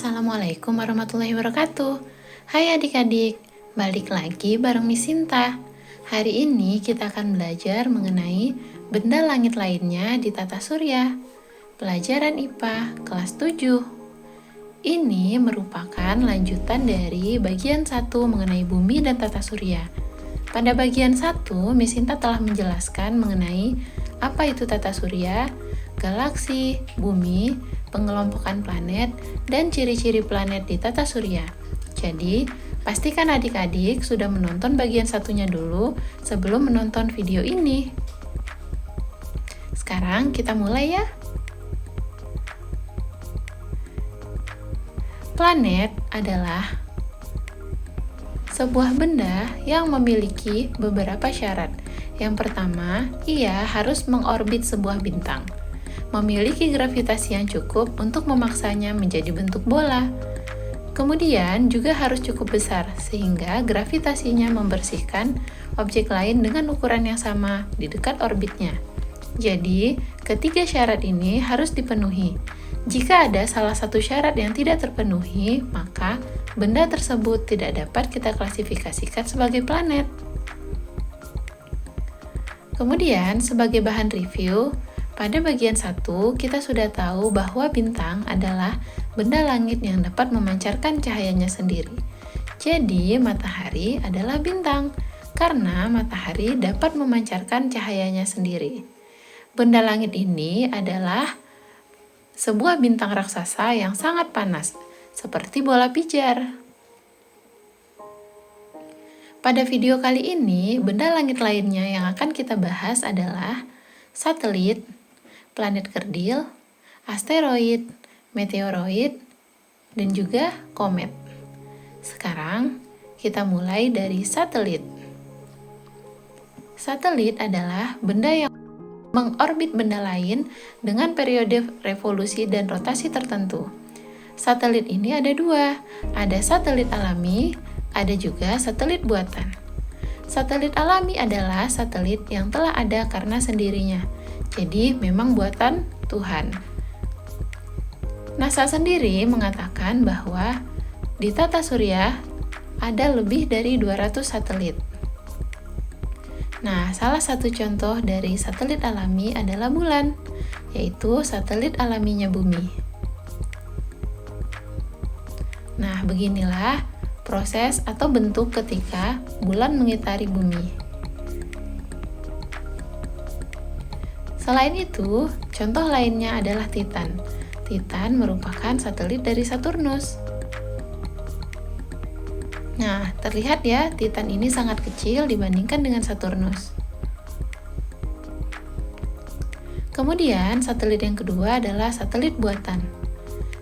Assalamualaikum warahmatullahi wabarakatuh. Hai adik-adik, balik lagi bareng Miss Sinta. Hari ini kita akan belajar mengenai benda langit lainnya di tata surya. Pelajaran IPA kelas 7. Ini merupakan lanjutan dari bagian 1 mengenai bumi dan tata surya. Pada bagian 1, Miss Sinta telah menjelaskan mengenai apa itu tata surya, galaksi, bumi, pengelompokan planet, dan ciri-ciri planet di tata surya. Jadi, pastikan adik-adik sudah menonton bagian satunya dulu sebelum menonton video ini. Sekarang kita mulai ya. Planet adalah sebuah benda yang memiliki beberapa syarat. Yang pertama, ia harus mengorbit sebuah bintang, memiliki gravitasi yang cukup untuk memaksanya menjadi bentuk bola. Kemudian juga harus cukup besar sehingga gravitasinya membersihkan objek lain dengan ukuran yang sama di dekat orbitnya. Jadi, ketiga syarat ini harus dipenuhi. Jika ada salah satu syarat yang tidak terpenuhi, maka benda tersebut tidak dapat kita klasifikasikan sebagai planet. Kemudian, sebagai bahan review, pada bagian 1, kita sudah tahu bahwa bintang adalah benda langit yang dapat memancarkan cahayanya sendiri. Jadi, matahari adalah bintang, karena matahari dapat memancarkan cahayanya sendiri. Benda langit ini adalah sebuah bintang raksasa yang sangat panas, seperti bola pijar. Pada video kali ini, benda langit lainnya yang akan kita bahas adalah satelit, planet kerdil, asteroid, meteoroid, dan juga komet. Sekarang, kita mulai dari satelit. Satelit adalah benda yang mengorbit benda lain dengan periode revolusi dan rotasi tertentu. Satelit ini ada dua, ada satelit alami, ada juga satelit buatan. Satelit alami adalah satelit yang telah ada karena sendirinya. Jadi, memang buatan Tuhan. NASA sendiri mengatakan bahwa di tata surya ada lebih dari 200 satelit. Nah, salah satu contoh dari satelit alami adalah bulan, yaitu satelit alaminya bumi. Nah, beginilah proses atau bentuk ketika bulan mengitari bumi. Selain itu, contoh lainnya adalah Titan. Titan merupakan satelit dari Saturnus. Nah, terlihat ya, Titan ini sangat kecil dibandingkan dengan Saturnus. Kemudian, satelit yang kedua adalah satelit buatan.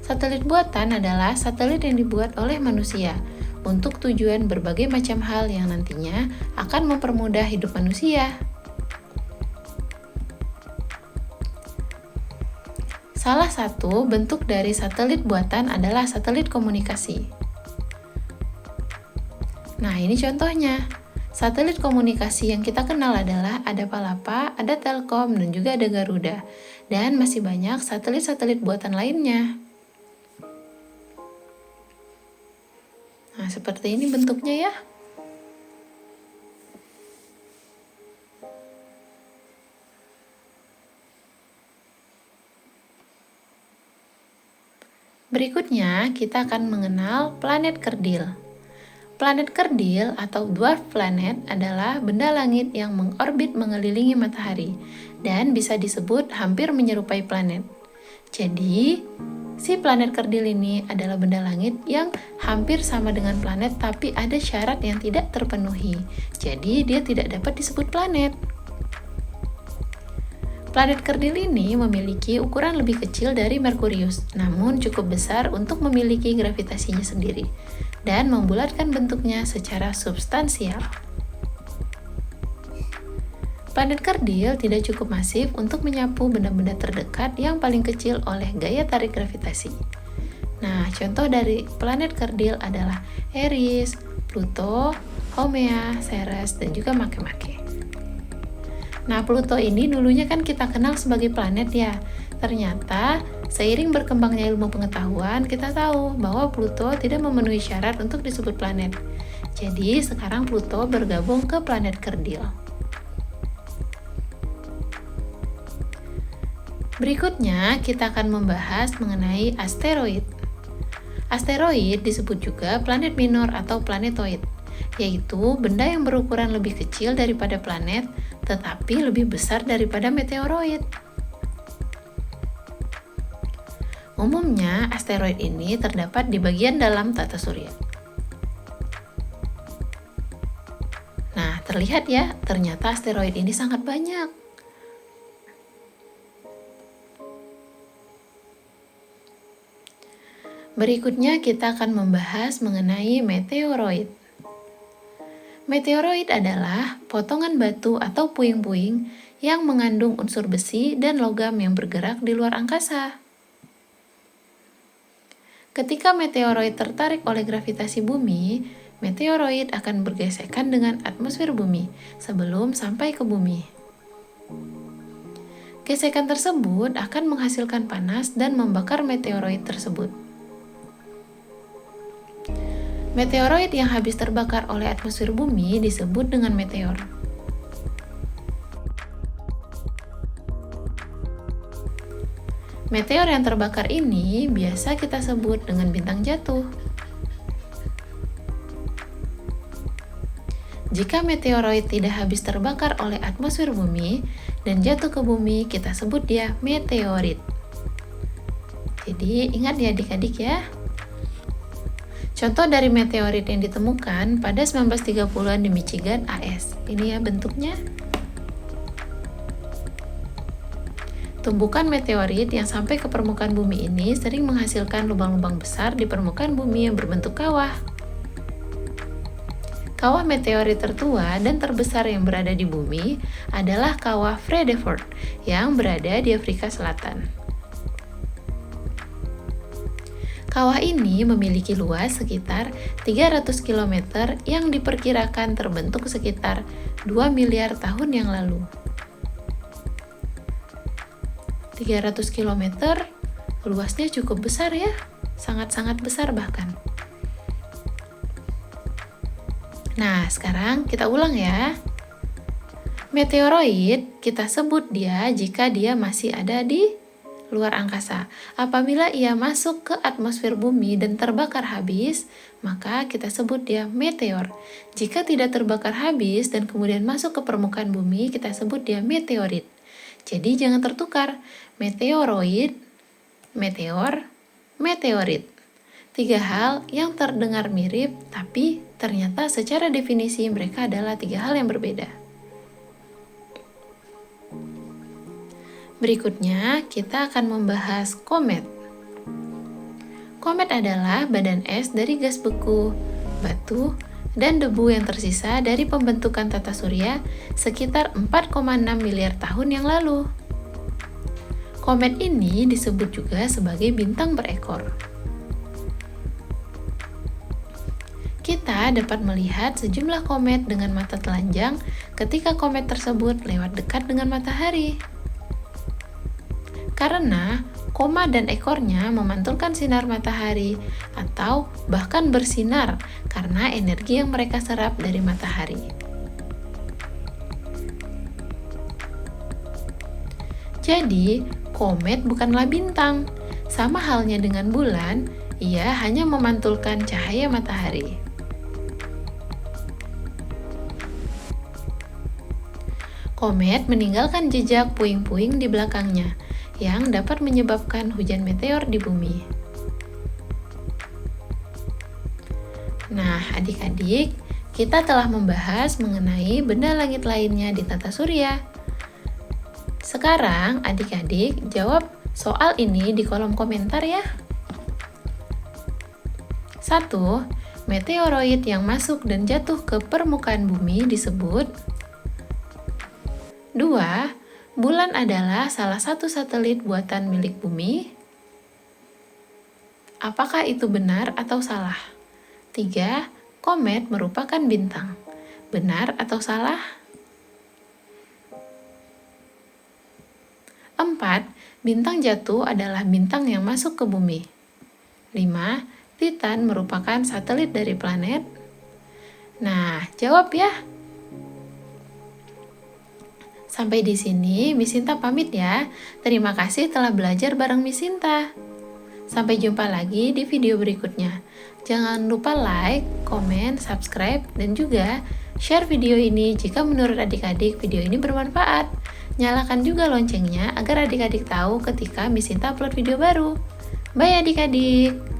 Satelit buatan adalah satelit yang dibuat oleh manusia untuk tujuan berbagai macam hal yang nantinya akan mempermudah hidup manusia. Salah satu bentuk dari satelit buatan adalah satelit komunikasi. Nah, ini contohnya. Satelit komunikasi yang kita kenal adalah ada Palapa, ada Telkom, dan juga ada Garuda. Dan masih banyak satelit-satelit buatan lainnya. Nah, seperti ini bentuknya ya. Berikutnya, kita akan mengenal planet kerdil. Planet kerdil atau dwarf planet adalah benda langit yang mengorbit mengelilingi matahari dan bisa disebut hampir menyerupai planet. Jadi, si planet kerdil ini adalah benda langit yang hampir sama dengan planet tapi ada syarat yang tidak terpenuhi. Jadi, dia tidak dapat disebut planet. Planet kerdil ini memiliki ukuran lebih kecil dari Merkurius, namun cukup besar untuk memiliki gravitasinya sendiri dan membulatkan bentuknya secara substansial. Planet kerdil tidak cukup masif untuk menyapu benda-benda terdekat yang paling kecil oleh gaya tarik gravitasi. Nah, contoh dari planet kerdil adalah Eris, Pluto, Haumea, Ceres, dan juga Makemake. Nah, Pluto ini dulunya kan kita kenal sebagai planet ya. Ternyata, seiring berkembangnya ilmu pengetahuan, kita tahu bahwa Pluto tidak memenuhi syarat untuk disebut planet. Jadi, sekarang Pluto bergabung ke planet kerdil. Berikutnya, kita akan membahas mengenai asteroid. Asteroid disebut juga planet minor atau planetoid, yaitu benda yang berukuran lebih kecil daripada planet, tetapi lebih besar daripada meteoroid. Umumnya, asteroid ini terdapat di bagian dalam tata surya. Nah, terlihat ya, ternyata asteroid ini sangat banyak. Berikutnya kita akan membahas mengenai meteoroid. Meteoroid adalah potongan batu atau puing-puing yang mengandung unsur besi dan logam yang bergerak di luar angkasa. Ketika meteoroid tertarik oleh gravitasi bumi, meteoroid akan bergesekan dengan atmosfer bumi sebelum sampai ke bumi. Gesekan tersebut akan menghasilkan panas dan membakar meteoroid tersebut. Meteoroid yang habis terbakar oleh atmosfer bumi disebut dengan meteor. Meteor yang terbakar ini biasa kita sebut dengan bintang jatuh. Jika meteoroid tidak habis terbakar oleh atmosfer bumi dan jatuh ke bumi, kita sebut dia meteorit. Jadi ingat ya adik-adik ya. Contoh dari meteorit yang ditemukan pada 1930-an di Michigan, AS. Ini ya bentuknya. Tumbukan meteorit yang sampai ke permukaan bumi ini sering menghasilkan lubang-lubang besar di permukaan bumi yang berbentuk kawah. Kawah meteorit tertua dan terbesar yang berada di bumi adalah kawah Vredefort yang berada di Afrika Selatan. Kawah ini memiliki luas sekitar 300 km yang diperkirakan terbentuk sekitar 2 miliar tahun yang lalu. 300 km luasnya cukup besar ya, sangat-sangat besar bahkan. Nah, sekarang kita ulang ya. Meteoroid kita sebut dia jika dia masih ada di luar angkasa. Apabila ia masuk ke atmosfer bumi dan terbakar habis, maka kita sebut dia meteor. Jika tidak terbakar habis dan kemudian masuk ke permukaan bumi, kita sebut dia meteorit. Jadi jangan tertukar. Meteoroid, meteor, meteorit. 3 hal yang terdengar mirip, tapi ternyata secara definisi mereka adalah 3 hal yang berbeda. Berikutnya, kita akan membahas komet. Komet adalah badan es dari gas beku, batu, dan debu yang tersisa dari pembentukan tata surya sekitar 4,6 miliar tahun yang lalu. Komet ini disebut juga sebagai bintang berekor. Kita dapat melihat sejumlah komet dengan mata telanjang ketika komet tersebut lewat dekat dengan matahari. Karena koma dan ekornya memantulkan sinar matahari atau bahkan bersinar karena energi yang mereka serap dari matahari. Jadi, komet bukanlah bintang. Sama halnya dengan bulan, ia hanya memantulkan cahaya matahari. Komet meninggalkan jejak puing-puing di belakangnya yang dapat menyebabkan hujan meteor di bumi. Nah, adik-adik, kita telah membahas mengenai benda langit lainnya di tata surya. Sekarang, adik-adik jawab soal ini di kolom komentar ya. 1. Meteoroid yang masuk dan jatuh ke permukaan bumi disebut. 2. Bulan adalah salah satu satelit buatan milik bumi. Apakah itu benar atau salah? 3. Komet merupakan bintang. Benar atau salah? 4. Bintang jatuh adalah bintang yang masuk ke bumi. 5. Titan merupakan satelit dari planet. Nah, jawab ya. Sampai di sini Miss Sinta pamit ya. Terima kasih telah belajar bareng Miss Sinta. Sampai jumpa lagi di video berikutnya. Jangan lupa like, komen, subscribe, dan juga share video ini jika menurut adik-adik video ini bermanfaat. Nyalakan juga loncengnya agar adik-adik tahu ketika Miss Sinta upload video baru. Bye adik-adik!